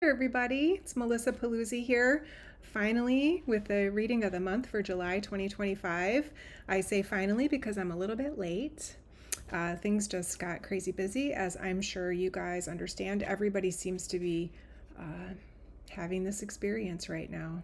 Hey everybody, it's Melissa Paluzzi here, finally with the reading of the month for July 2025. I say finally because I'm a little bit late. Things just got crazy busy, as I'm sure you guys understand. Everybody seems to be having this experience right now.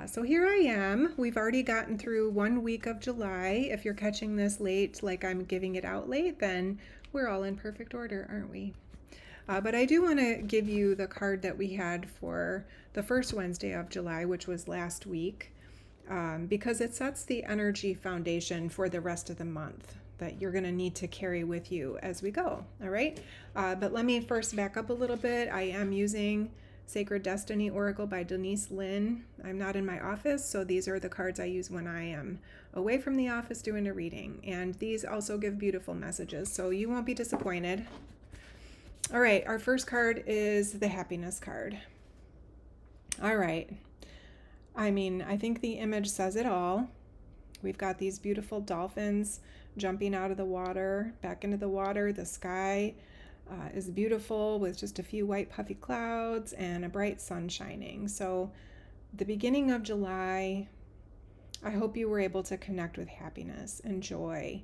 So here I am. We've already gotten through 1 week of July. If you're catching this late, like I'm giving it out late, then we're all in perfect order, aren't we? But I do want to give you the card that we had for the first Wednesday of July, which was last week, because it sets the energy foundation for the rest of the month that you're going to need to carry with you as we go. All right. But let me first back up a little bit. I am using Sacred Destiny Oracle by Denise Linn. I'm not in my office, so these are the cards I use when I am away from the office doing a reading. And these also give beautiful messages, so you won't be disappointed. All right, our first card is the happiness card. All right. I think the image says it all. We've got these beautiful dolphins jumping out of the water, back into the water. The sky is beautiful with just a few white puffy clouds and a bright sun shining. So, the beginning of July, I hope you were able to connect with happiness and joy.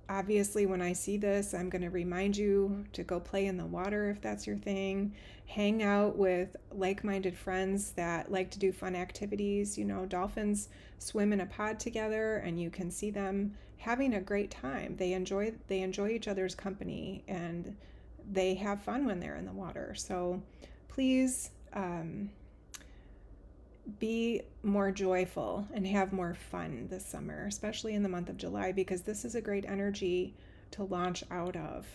Obviously, when I see this, I'm going to remind you to go play in the water if that's your thing. Hang out with like-minded friends that like to do fun activities. You know, dolphins swim in a pod together and you can see them having a great time. They enjoy each other's company and they have fun when they're in the water. So please be more joyful and have more fun this summer, especially in the month of July, because this is a great energy to launch out of,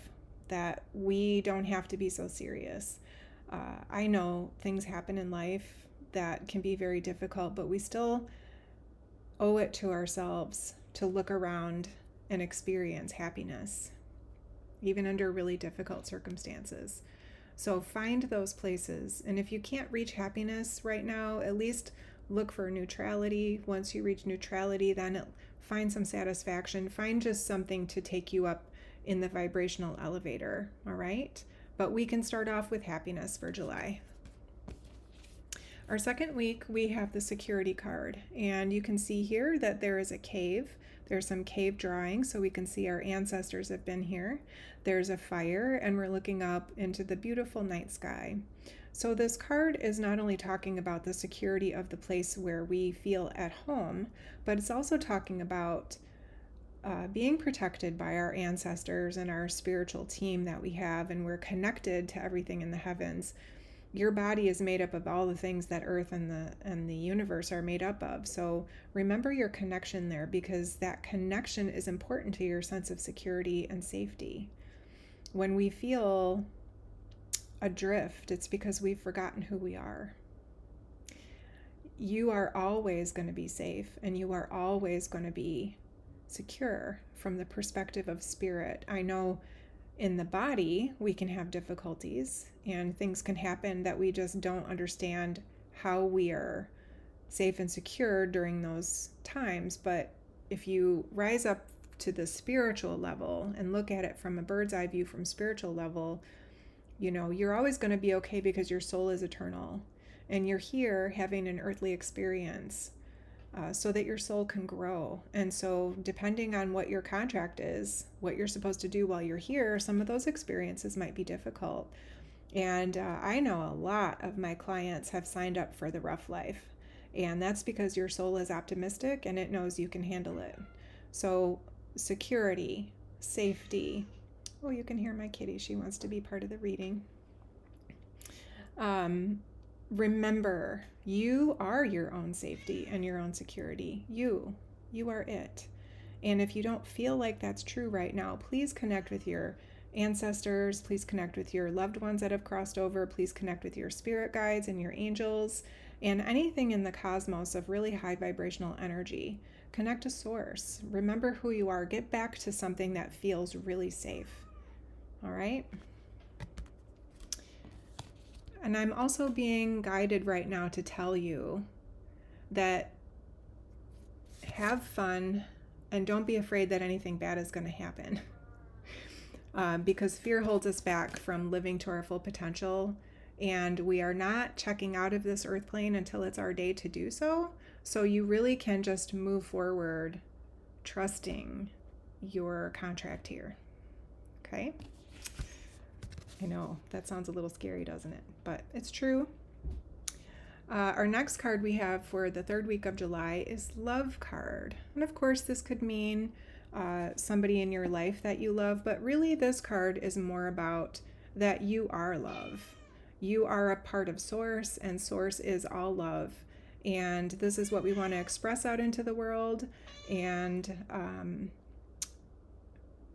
that we don't have to be so serious. I know things happen in life that can be very difficult, but we still owe it to ourselves to look around and experience happiness, even under really difficult circumstances. So find those places. And if you can't reach happiness right now, at least look for neutrality. Once you reach neutrality, then find some satisfaction. Find just something to take you up in the vibrational elevator, all right? But we can start off with happiness for July. Our second week, we have the security card. And you can see here that there is a cave. There's some cave drawings, so we can see our ancestors have been here. There's a fire, and we're looking up into the beautiful night sky. So this card is not only talking about the security of the place where we feel at home, but it's also talking about being protected by our ancestors and our spiritual team that we have, and we're connected to everything in the heavens. Your body is made up of all the things that Earth and the universe are made up of. So remember your connection there, because that connection is important to your sense of security and safety. When we feel adrift, it's because we've forgotten who we are. You are always going to be safe, and you are always going to be secure from the perspective of spirit. I know in the body we can have difficulties and things can happen that we just don't understand how we are safe and secure during those times. But if you rise up to the spiritual level and look at it from a bird's eye view from spiritual level, you know, you're always going to be okay, because your soul is eternal and you're here having an earthly experience so that your soul can grow. And so depending on what your contract is, what you're supposed to do while you're here, some of those experiences might be difficult. And I know a lot of my clients have signed up for the rough life, and that's because your soul is optimistic and it knows you can handle it. So security, safety. Oh, you can hear my kitty. She wants to be part of the reading. Remember, you are your own safety and your own security. You are it. And if you don't feel like that's true right now, please connect with your ancestors. Please connect with your loved ones that have crossed over. Please connect with your spirit guides and your angels and anything in the cosmos of really high vibrational energy. Connect to source. Remember who you are. Get back to something that feels really safe. All right? And I'm also being guided right now to tell you that have fun and don't be afraid that anything bad is going to happen. because fear holds us back from living to our full potential. And we are not checking out of this earth plane until it's our day to do so. So you really can just move forward trusting your contract here. Okay? I know that sounds a little scary, doesn't it? But it's true. Our next card we have for the third week of July is Love card. And of course, this could mean somebody in your life that you love, but really this card is more about that you are love. You are a part of Source, and Source is all love. And this is what we want to express out into the world. And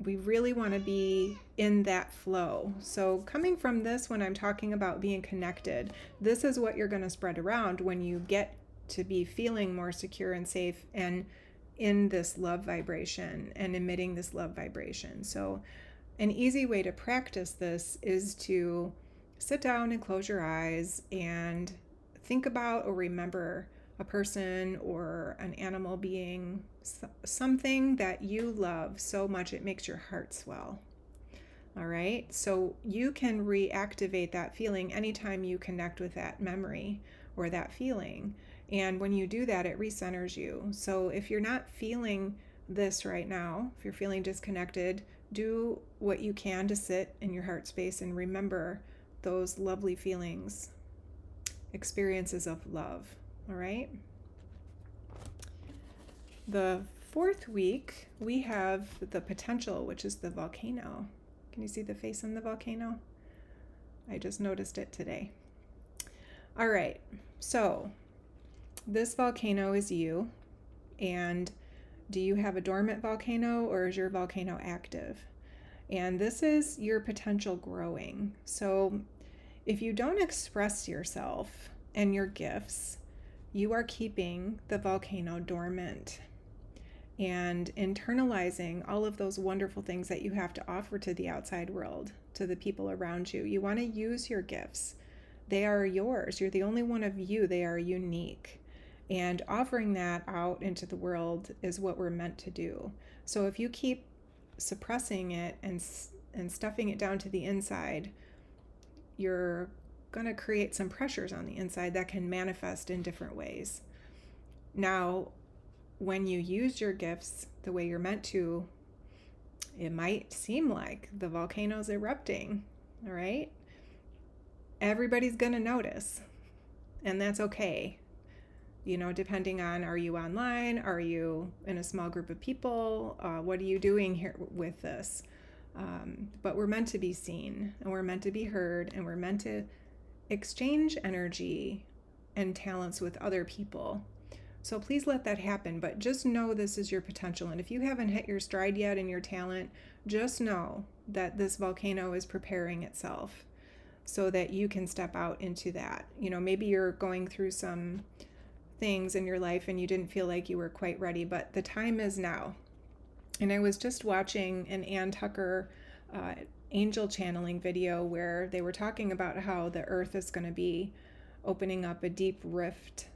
we really want to be in that flow. So coming from this, when I'm talking about being connected, this is what you're going to spread around when you get to be feeling more secure and safe and in this love vibration and emitting this love vibration. So an easy way to practice this is to sit down and close your eyes and think about or remember a person or an animal being, something that you love so much it makes your heart swell. All right, so you can reactivate that feeling anytime you connect with that memory or that feeling. And when you do that, it recenters you. So if you're not feeling this right now, if you're feeling disconnected, do what you can to sit in your heart space and remember those lovely feelings, experiences of love. All right. The fourth week, we have the potential, which is the volcano. Can you see the face on the volcano? I just noticed it today. All right. So this volcano is you. And do you have a dormant volcano or is your volcano active? And this is your potential growing. So if you don't express yourself and your gifts, you are keeping the volcano dormant and internalizing all of those wonderful things that you have to offer to the outside world, to the people around you. You want to use your gifts. They are yours. You're the only one of you. They are unique. And offering that out into the world is what we're meant to do. So if you keep suppressing it and stuffing it down to the inside, you're going to create some pressures on the inside that can manifest in different ways. Now, when you use your gifts the way you're meant to, it might seem like the volcano's erupting, all right? Everybody's going to notice, and that's okay. You know, depending on, are you online? Are you in a small group of people? What are you doing here with this? But we're meant to be seen, and we're meant to be heard, and we're meant to exchange energy and talents with other people. So please let that happen, but just know this is your potential. And if you haven't hit your stride yet in your talent, just know that this volcano is preparing itself so that you can step out into that. You know, maybe you're going through some things in your life and you didn't feel like you were quite ready, but the time is now. And I was just watching an Ann Tucker angel channeling video where they were talking about how the earth is going to be opening up a deep rift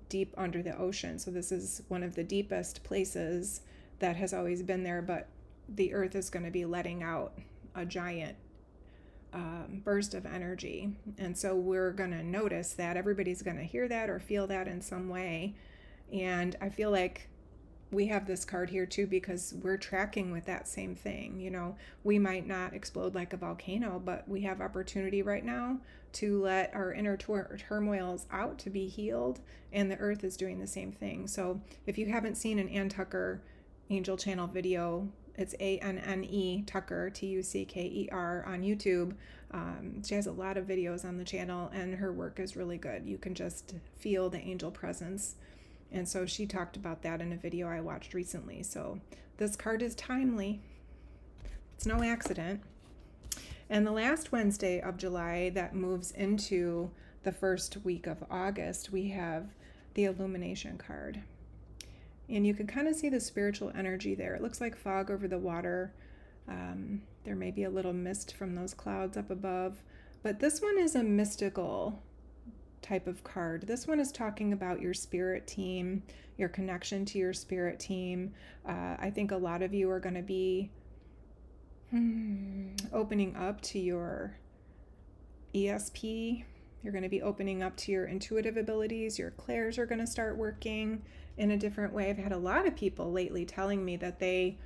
deep under the ocean. So this is one of the deepest places that has always been there, but the earth is going to be letting out a giant burst of energy. And so we're going to notice that. Everybody's going to hear that or feel that in some way. And I feel like we have this card here too because we're tracking with that same thing. You know, we might not explode like a volcano, but we have opportunity right now to let our inner turmoils out to be healed, and the earth is doing the same thing. So if you haven't seen an Ann Tucker angel channel video, it's ANNE Tucker, TUCKER on YouTube. She has a lot of videos on the channel, and her work is really good. You can just feel the angel presence. And so she talked about that in a video I watched recently. So this card is timely. It's no accident. And the last Wednesday of July that moves into the first week of August, we have the Illumination card. And you can kind of see the spiritual energy there. It looks like fog over the water. There may be a little mist from those clouds up above. But this one is a mystical type of card. This one is talking about your spirit team, your connection to your spirit team. I think a lot of you are going to be Opening up to your ESP. You're going to be opening up to your intuitive abilities. Your clairs are going to start working in a different way. I've had a lot of people lately telling me that their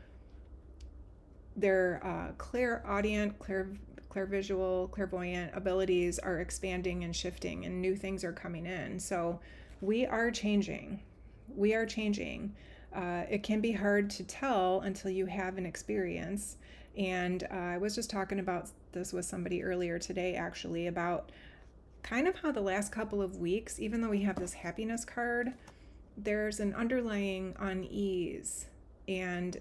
clairaudient, clairvisual, clairvoyant abilities are expanding and shifting, and new things are coming in. So we are changing. We are changing. It can be hard to tell until you have an experience. And I was just talking about this with somebody earlier today, actually, about kind of how the last couple of weeks, even though we have this happiness card, there's an underlying unease. And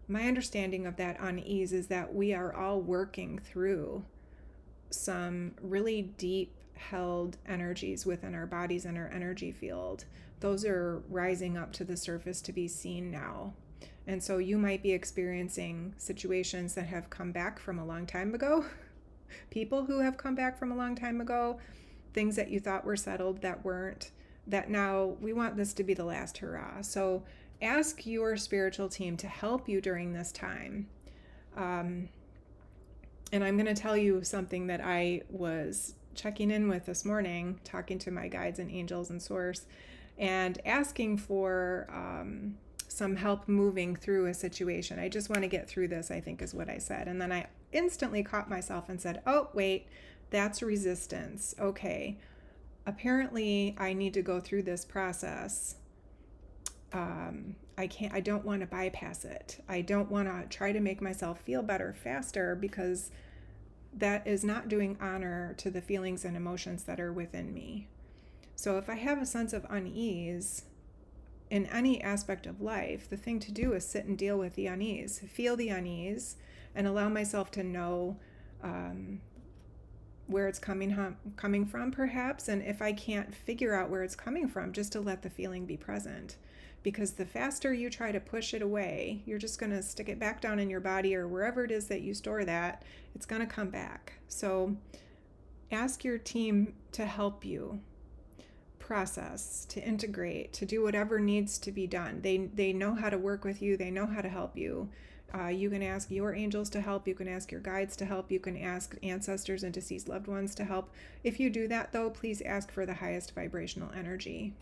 my understanding of that unease is that we are all working through some really deep held energies within our bodies and our energy field. Those are rising up to the surface to be seen now. And so you might be experiencing situations that have come back from a long time ago, people who have come back from a long time ago, things that you thought were settled that weren't, that now we want this to be the last hurrah. So ask your spiritual team to help you during this time. And I'm going to tell you something that I was checking in with this morning, talking to my guides and angels and source, and asking for some help moving through a situation. I just want to get through this, I think is what I said. And then I instantly caught myself and said, oh, wait, that's resistance. Okay. Apparently I need to go through this process. I don't want to bypass it. I don't want to try to make myself feel better faster, because that is not doing honor to the feelings and emotions that are within me. So if I have a sense of unease in any aspect of life, the thing to do is sit and deal with the unease, feel the unease, and allow myself to know where it's coming from, perhaps. And if I can't figure out where it's coming from, just to let the feeling be present. Because the faster you try to push it away, you're just going to stick it back down in your body or wherever it is that you store that, it's going to come back. So ask your team to help you process, to integrate, to do whatever needs to be done. They know how to work with you. They know how to help you. You can ask your angels to help. You can ask your guides to help. You can ask ancestors and deceased loved ones to help. If you do that, though, please ask for the highest vibrational energy.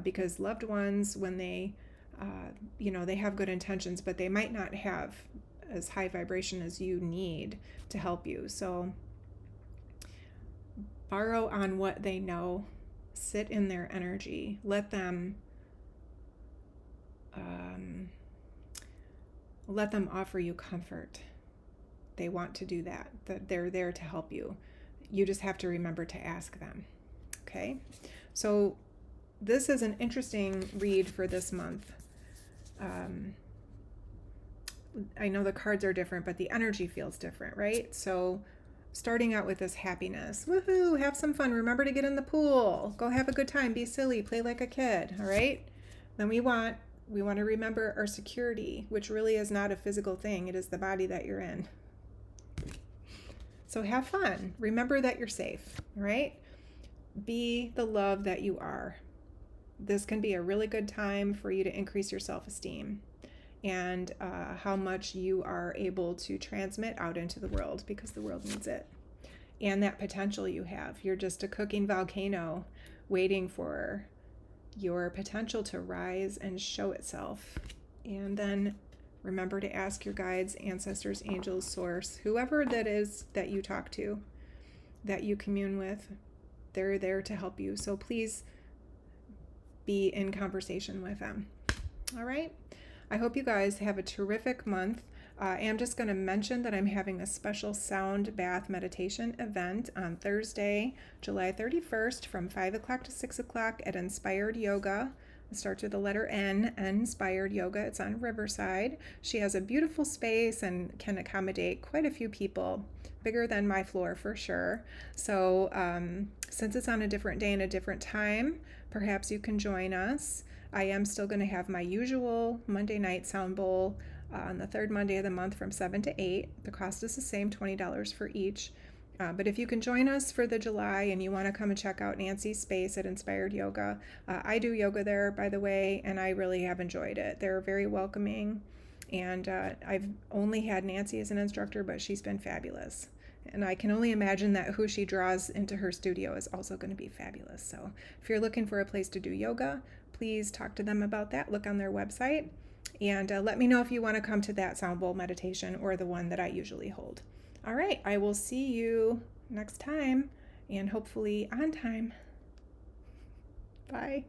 Because loved ones, when they have good intentions, but they might not have as high vibration as you need to help you. So borrow on what they know, sit in their energy, let them offer you comfort. They want to do that. They're there to help you. You just have to remember to ask them. Okay? So this is an interesting read for this month. I know the cards are different, but the energy feels different, right? So starting out with this happiness. Woohoo, have some fun. Remember to get in the pool. Go have a good time. Be silly. Play like a kid, all right? Then we want to remember our security, which really is not a physical thing. It is the body that you're in. So have fun. Remember that you're safe, all right? Be the love that you are. This can be a really good time for you to increase your self-esteem and how much you are able to transmit out into the world, because the world needs it. And that potential you have. You're just a cooking volcano waiting for your potential to rise and show itself. And then remember to ask your guides, ancestors, angels, source, whoever that is that you talk to, that you commune with. They're there to help you. So please be in conversation with them. All right. I hope you guys have a terrific month. I am just going to mention that I'm having a special sound bath meditation event on Thursday, July 31st from 5 o'clock to 6 o'clock at Inspired Yoga. It starts with the letter N, Inspired Yoga. It's on Riverside. She has a beautiful space and can accommodate quite a few people, bigger than my floor for sure. So since it's on a different day and a different time, perhaps you can join us. I am still going to have my usual Monday night sound bowl on the third Monday of the month from 7 to 8. The cost is the same, $20 for each. But if you can join us for the July and you want to come and check out Nancy's space at Inspired Yoga, I do yoga there, by the way, and I really have enjoyed it. They're very welcoming, And I've only had Nancy as an instructor, but she's been fabulous. And I can only imagine that who she draws into her studio is also going to be fabulous. So if you're looking for a place to do yoga, please talk to them about that. Look on their website. And let me know if you want to come to that sound bowl meditation or the one that I usually hold. All right, I will see you next time, and hopefully on time. Bye.